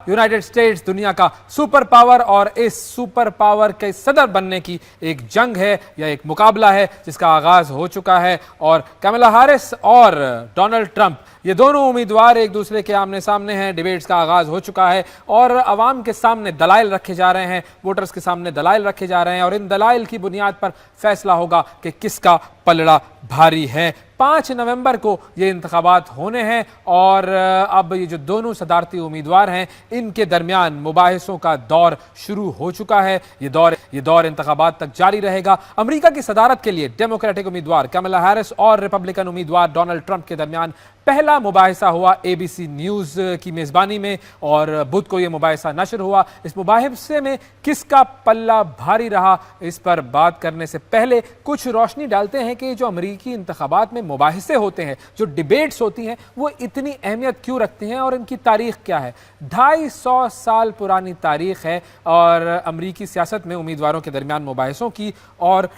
United states दुनिया का super power और इस सुपर पावर के सदर बनने की एक जंग है या एक मुकाबला है जिसका आगाज हो चुका है और कमला हैरिस और डोनाल्ड ट्रंप ये दोनों उम्मीदवार एक दूसरे के आमने सामने हैं। डिबेट्स का आगाज हो चुका है और अवाम के सामने दलाइल रखे जा रहे हैं, वोटर्स के सामने दलाइल रखे जा रहे हैं और इन दलाइल की बुनियाद पर फैसला होगा कि किसका पलड़ा भारी है। 5 नवंबर को ये इंतखाबात होने हैं और अब ये जो दोनों सदारती उम्मीदवार हैं इनके दरमियान मुबाहिसों का दौर शुरू हो चुका है। ये दौर इंतखाबात तक जारी रहेगा। अमेरिका की सदारत के लिए डेमोक्रेटिक उम्मीदवार कमला हैरिस और रिपब्लिकन उम्मीदवार डोनाल्ड ट्रंप के दरमियान पहला मुबाहिसा हुआ ABC न्यूज़ की मेज़बानी में और बुध को ये मुबाहिसा नशर हुआ। इस मुबाहिसे में किसका पल्ला भारी रहा, इस पर बात करने से पहले कुछ रोशनी डालते हैं कि जो अमेरिकी इंतखाबात में मुबाहिसे होते हैं, जो डिबेट्स होती हैं, वो इतनी अहमियत क्यों रखती हैं और इनकी तारीख़ क्या है। 250 साल पुरानी तारीख़ है और अमेरिकी सियासत में उम्मीदवारों के दरमियान मुबाहिसों की। और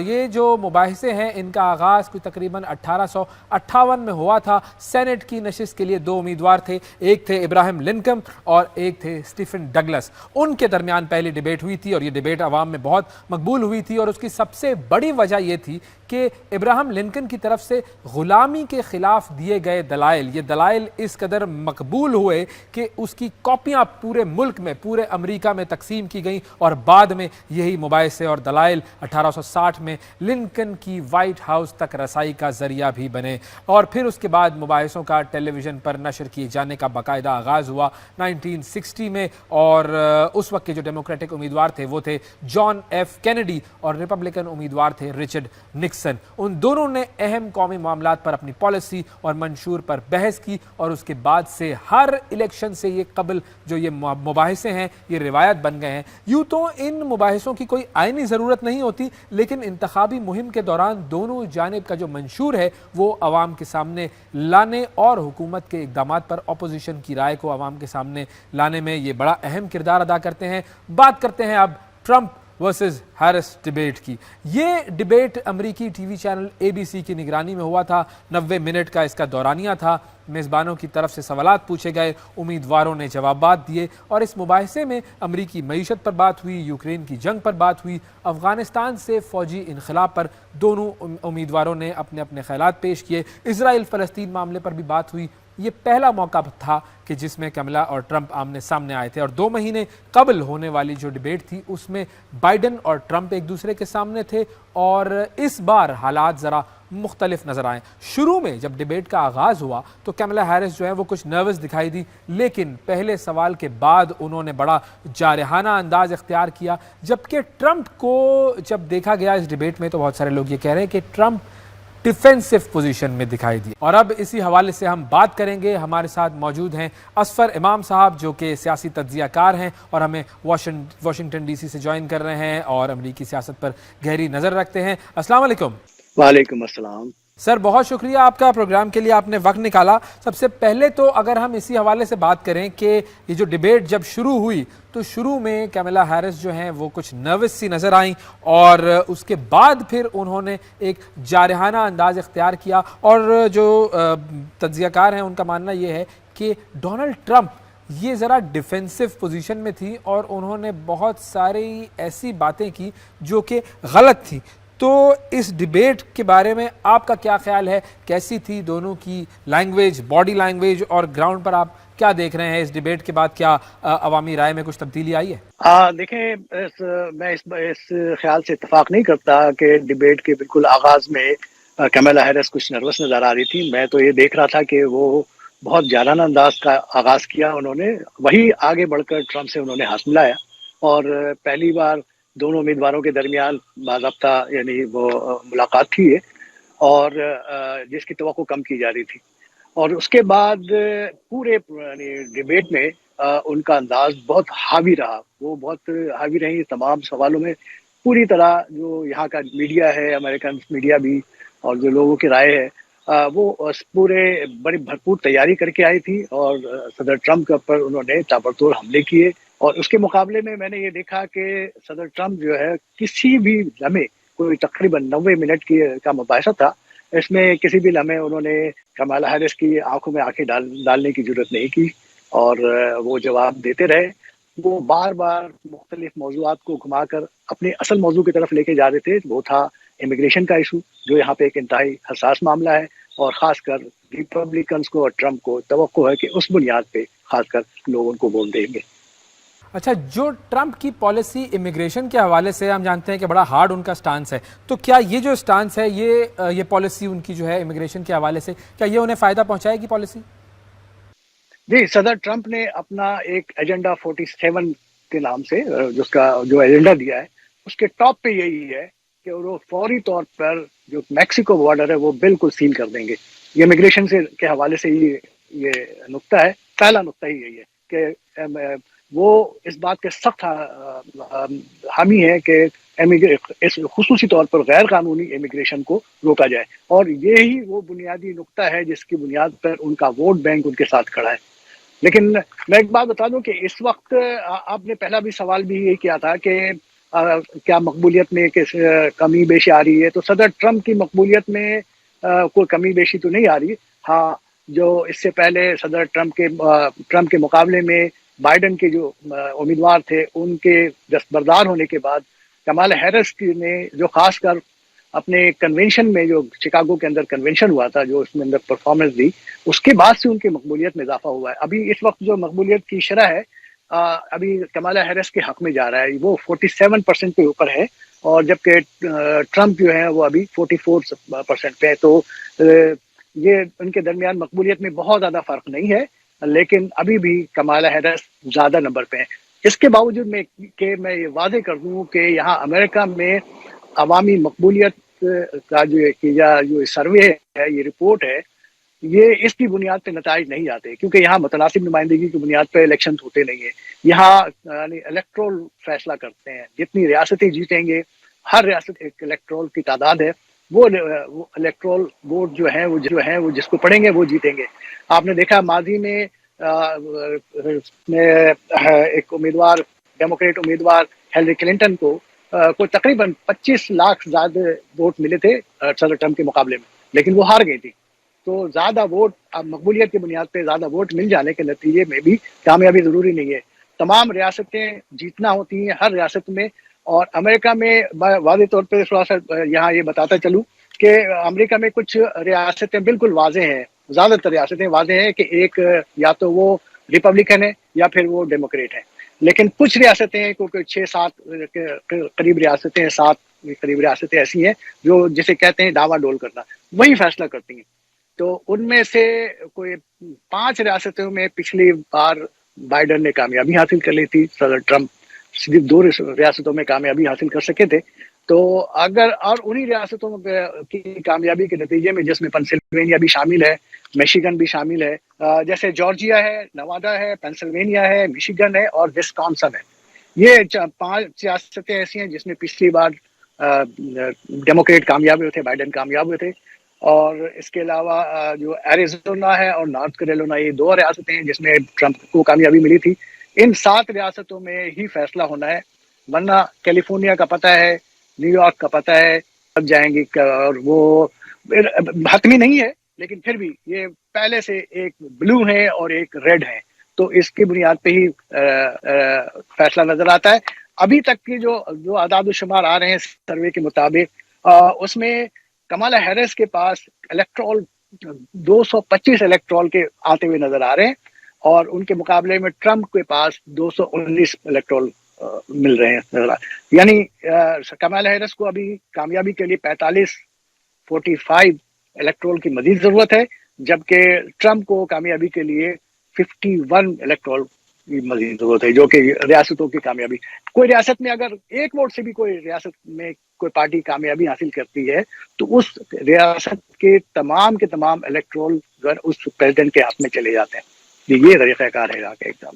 ये जो मुबाहिसे हैं इनका आगाज़ कोई तकरीबन 1858 में हुआ था। सेनेट की नशिस्त के लिए 2 उम्मीदवार थे, एक थे इब्राहिम लिंकन और एक थे स्टीफन डगलस। उनके दरमियान पहली डिबेट हुई थी और ये डिबेट अवाम में बहुत मकबूल हुई थी और उसकी सबसे बड़ी वजह ये थी कि इब्राहिम लिंकन की तरफ से गुलामी के खिलाफ दिए गए दलाइल, ये दलाइल इस कदर मकबूल हुए कि उसकी कॉपियां पूरे मुल्क में, पूरे अमेरिका में तकसीम की गई और बाद में यही मुबाहिसे और दलाइल 1860 में लिंकन की वाइट हाउस तक रसाई का जरिया भी बने। और फिर उसके बाद मुबाहिसों का टेलीविज़न पर नशर किए जाने का बाकायदा आगाज़ हुआ 1960 में और उस वक्त के जो डेमोक्रेटिक उम्मीदवार थे वो थे जॉन F कैनेडी और रिपब्लिकन उम्मीदवार थे रिचर्ड निक्सन। उन दोनों ने अहम कौमी मामलात पर अपनी पॉलिसी और मंशूर पर बहस की और उसके बाद से हर इलेक्शन से ये कबल जो ये मुबाहिसे हैं ये रिवायत बन गए हैं। यूँ तो इन मुबाहिसों की कोई आईनी ज़रूरत नहीं होती, लेकिन इंतखाबी मुहिम के दौरान दोनों जानिब का जो मंशूर है वो अवाम के सामने लाने और हुकूमत के इक़दामात पर अपोजिशन की राय को अवाम के सामने लाने में ये बड़ा अहम किरदार अदा करते हैं। बात करते हैं अब ट्रंप वर्सेस हैरिस डिबेट की। ये डिबेट अमेरिकी टीवी चैनल ABC की निगरानी में हुआ था। 90 मिनट का इसका दौरानिया था। मेज़बानों की तरफ से सवालात पूछे गए, उम्मीदवारों ने जवाबात दिए और इस मुबाहिसे में अमेरिकी मईशत पर बात हुई, यूक्रेन की जंग पर बात हुई, अफ़गानिस्तान से फ़ौजी इनख़लाब पर दोनों उम्मीदवारों ने अपने अपने ख़यालात पेश किए, इज़राइल फ़लस्तीन मामले पर भी बात हुई। ये पहला मौका था कि जिसमें कमला और ट्रंप आमने सामने आए थे और 2 महीने कबल होने वाली जो डिबेट थी उसमें बाइडन और ट्रंप एक दूसरे के सामने थे और इस बार हालात ज़रा मुख्तलिफ नज़र आए। शुरू में जब डिबेट का आगाज़ हुआ तो कमला हैरिस जो है वो कुछ नर्वस दिखाई दी, लेकिन पहले सवाल के बाद उन्होंने बड़ा जारहाना अंदाज इख्तियार किया। जबकि ट्रंप को जब देखा गया इस डिबेट में तो बहुत सारे लोग ये कह रहे हैं कि ट्रंप डिफेंसिव पोजीशन में दिखाई दी। और अब इसी हवाले से हम बात करेंगे। हमारे साथ मौजूद हैं असफर इमाम साहब जो कि सियासी तज्ज़ियाकार हैं और हमें वाशिंगटन DC से ज्वाइन कर रहे हैं और अमरीकी सियासत पर गहरी नज़र रखते हैं। अस्सलाम वालेकुम। वालेकुम अस्सलाम। सर, बहुत शुक्रिया आपका, प्रोग्राम के लिए आपने वक्त निकाला। सबसे पहले तो अगर हम इसी हवाले से बात करें कि ये जो डिबेट जब शुरू हुई तो शुरू में कमला हैरिस जो हैं वो कुछ नर्वस सी नज़र आई और उसके बाद फिर उन्होंने एक जारहाना अंदाज इख्तियार किया और जो तज्ज़ियाकार हैं उनका मानना ये है कि डोनाल्ड ट्रंप ये ज़रा डिफेंसिव पोजीशन में थी और उन्होंने बहुत सारी ऐसी बातें की जो कि गलत थी। तो इस डिबेट के बारे में आपका क्या ख्याल है, कैसी थी दोनों की लैंग्वेज, बॉडी लैंग्वेज और ग्राउंड पर आप क्या देख रहे हैं इस डिबेट के बाद? क्या अवामी राय में कुछ तब्दीली आई है? देखें, मैं इस ख्याल से इत्तेफाक नहीं करता कि डिबेट के बिल्कुल आगाज में कमला हैरिस कुछ नर्वस नज़र आ रही थी। मैं तो ये देख रहा था कि वो बहुत जाराना अंदाज का आगाज़ किया उन्होंने, वही आगे बढ़कर ट्रंप से उन्होंने हाथ मिलाया और पहली बार दोनों उम्मीदवारों के दरमियान बाज़ाब्ता यानी वो मुलाकात थी और जिसकी तवक्को कम की जा रही थी। और उसके बाद पूरे डिबेट में उनका अंदाज बहुत हावी रहा, वो बहुत हावी रही तमाम सवालों में। पूरी तरह जो यहाँ का मीडिया है, अमेरिकन मीडिया भी, और जो लोगों की राय है वो पूरे बड़ी भरपूर तैयारी करके आई थी और सदर ट्रंप के ऊपर उन्होंने ताबड़तोड़ हमले किए। और उसके मुकाबले में मैंने ये देखा कि सदर ट्रंप जो है किसी भी लम्हे, कोई तकरीबन 90 मिनट का मुबाहिसा था, इसमें किसी भी लम्हे उन्होंने कमला हैरिस की आंखों में आंखें डालने की जरूरत नहीं की اور وہ جواب دیتے رہے. وہ بار بار مختلف موضوعات کو گھما کر اپنے اصل موضوع کی طرف لے کے جا رہے تھے. وہ تھا امیگریشن کا ایشو، جو یہاں پہ ایک انتہائی حساس معاملہ ہے، اور خاص کر ریپبلکنس کو اور ٹرمپ کو توقع ہے کہ اس بنیاد پہ خاص کر لوگ ان کو ووٹ دیں گے. اچھا، جو ٹرمپ کی پالیسی امیگریشن کے حوالے سے ہم جانتے ہیں کہ بڑا ہارڈ ان کا سٹانس ہے، تو کیا یہ جو سٹانس ہے، یہ پالیسی ان کی جو ہے امیگریشن کے حوالے سے، کیا یہ انہیں فائدہ پہنچائے گی پالیسی؟ جی، صدر ٹرمپ نے اپنا ایک ایجنڈا 47 کے نام سے جس کا جو ایجنڈا دیا ہے، اس کے ٹاپ پہ یہی ہے کہ وہ فوری طور پر جو میکسیکو بارڈر ہے وہ بالکل سیل کر دیں گے. یہ امیگریشن سے کے حوالے سے یہ نقطہ ہے، پہلا نقطہ ہی یہی ہے کہ وہ اس بات کے سخت حامی ہے کہ اس خصوصی طور پر غیر قانونی امیگریشن کو روکا جائے، اور یہی وہ بنیادی نقطہ ہے جس کی بنیاد پر ان کا ووٹ بینک ان کے ساتھ کھڑا ہے. لیکن میں ایک بات بتا دوں کہ اس وقت آپ نے پہلا بھی سوال بھی یہ کیا تھا کہ کیا مقبولیت میں کمی بیشی آ رہی ہے، تو صدر ٹرمپ کی مقبولیت میں کوئی کمی بیشی تو نہیں آ رہی. ہاں، جو اس سے پہلے صدر ٹرمپ کے مقابلے میں بائیڈن کے جو امیدوار تھے، ان کے دستبردار ہونے کے بعد کمالا ہیرس نے جو خاص کر اپنے کنونشن میں، جو شکاگو کے اندر کنونشن ہوا تھا، جو اس میں اندر پرفارمنس دی، اس کے بعد سے ان کی مقبولیت میں اضافہ ہوا ہے. ابھی اس وقت جو مقبولیت کی شرح ہے ابھی کمالا ہیرس کے حق میں جا رہا ہے، وہ 47% کے اوپر ہے، اور جبکہ ٹرمپ جو ہے وہ ابھی 44% پہ ہے. تو یہ ان کے درمیان مقبولیت میں بہت زیادہ فرق نہیں ہے، لیکن ابھی بھی کمالا ہیرس زیادہ نمبر پہ ہے. اس کے باوجود میں یہ واضح کر دوں کہ یہاں امریکہ میں عوامی مقبولیت کا جو سروے ہے، یہ رپورٹ ہے، یہ اس کی بنیاد پہ نتائج نہیں آتے، کیونکہ یہاں متناسب نمائندگی کی بنیاد پہ الیکشن ہوتے نہیں ہیں. یہاں یعنی الیکٹرول فیصلہ کرتے ہیں، جتنی ریاستیں جیتیں گے، ہر ریاست ایک الیکٹرول کی تعداد ہے، وہ الیکٹرول ووٹ جو ہیں وہ جس کو پڑیں گے وہ جیتیں گے. آپ نے دیکھا ماضی میں ایک امیدوار، ڈیموکریٹ امیدوار ہیلری کلنٹن کو تقریباً 25 لاکھ زیادہ ووٹ ملے تھے صدر ٹرمپ کے مقابلے میں، لیکن وہ ہار گئی تھی. تو زیادہ ووٹ، اب مقبولیت کی بنیاد پہ زیادہ ووٹ مل جانے کے نتیجے میں بھی کامیابی ضروری نہیں ہے. تمام ریاستیں جیتنا ہوتی ہیں، ہر ریاست میں. اور امریکہ میں واضح طور پہ تھوڑا سا یہاں یہ بتاتا چلوں کہ امریکہ میں کچھ ریاستیں بالکل واضح ہیں، زیادہ تر ریاستیں واضح ہیں کہ ایک یا تو وہ ریپبلکن ہے یا پھر وہ ڈیموکریٹ ہے. لیکن کچھ ریاستیں، کیونکہ 6-7 قریب ریاستیں، 7 قریب ریاستیں ایسی ہیں جو جسے کہتے ہیں ڈاوا ڈول کرنا، وہی فیصلہ کرتی ہیں. تو ان میں سے کوئی 5 ریاستوں میں پچھلی بار بائیڈن نے کامیابی حاصل کر لی تھی، صدر ٹرمپ صرف 2 ریاستوں میں کامیابی حاصل کر سکے تھے. تو اگر اور انہی ریاستوں کی کامیابی کے نتیجے میں، جس میں پنسلوینیا بھی شامل ہے، میشیگن بھی شامل ہے، جیسے جارجیا ہے، نوادا ہے، پینسلوینیا ہے، میشیگن ہے اور وسکانسن ہے، یہ 5 ریاستیں ایسی ہیں جس میں پچھلی بار ڈیموکریٹ کامیاب ہوئے تھے، بائیڈن کامیاب ہوئے تھے. اور اس کے علاوہ جو ایریزونا ہے اور نارتھ کیرولینا، یہ 2 ریاستیں ہیں جس میں ٹرمپ کو کامیابی ملی تھی. ان 7 ریاستوں میں ہی فیصلہ ہونا ہے، ورنہ کیلیفورنیا کا پتہ ہے، نیو یارک کا پتہ ہے، اب جائیں گی. اور وہ حتمی نہیں ہے، لیکن پھر بھی یہ پہلے سے ایک بلو ہے اور ایک ریڈ ہے، تو اس کی بنیاد پہ ہی فیصلہ نظر آتا ہے. ابھی تک کی جو اعداد و شمار آ رہے ہیں سروے کے مطابق، اس میں کمالا ہیرس کے پاس الیکٹرول 225 الیکٹرول کے آتے ہوئے نظر آ رہے ہیں، اور ان کے مقابلے میں ٹرمپ کے پاس 219 الیکٹرول مل رہے ہیں. یعنی کمالا ہیرس کو ابھی کامیابی کے لیے 45 الیکٹرول کی مزید ضرورت ہے، جبکہ ٹرمپ کو کامیابی کے لیے 51 الیکٹرول کی مزید ضرورت ہے، جو کہ ریاستوں کی کامیابی. کوئی ریاست میں اگر ایک ووٹ سے بھی کوئی ریاست میں کوئی پارٹی کامیابی حاصل کرتی ہے، تو اس ریاست کے تمام الیکٹرول اس پریزیڈنٹ کے ہاتھ میں چلے جاتے ہیں. یہ طریقہ کار ہے ایگزام.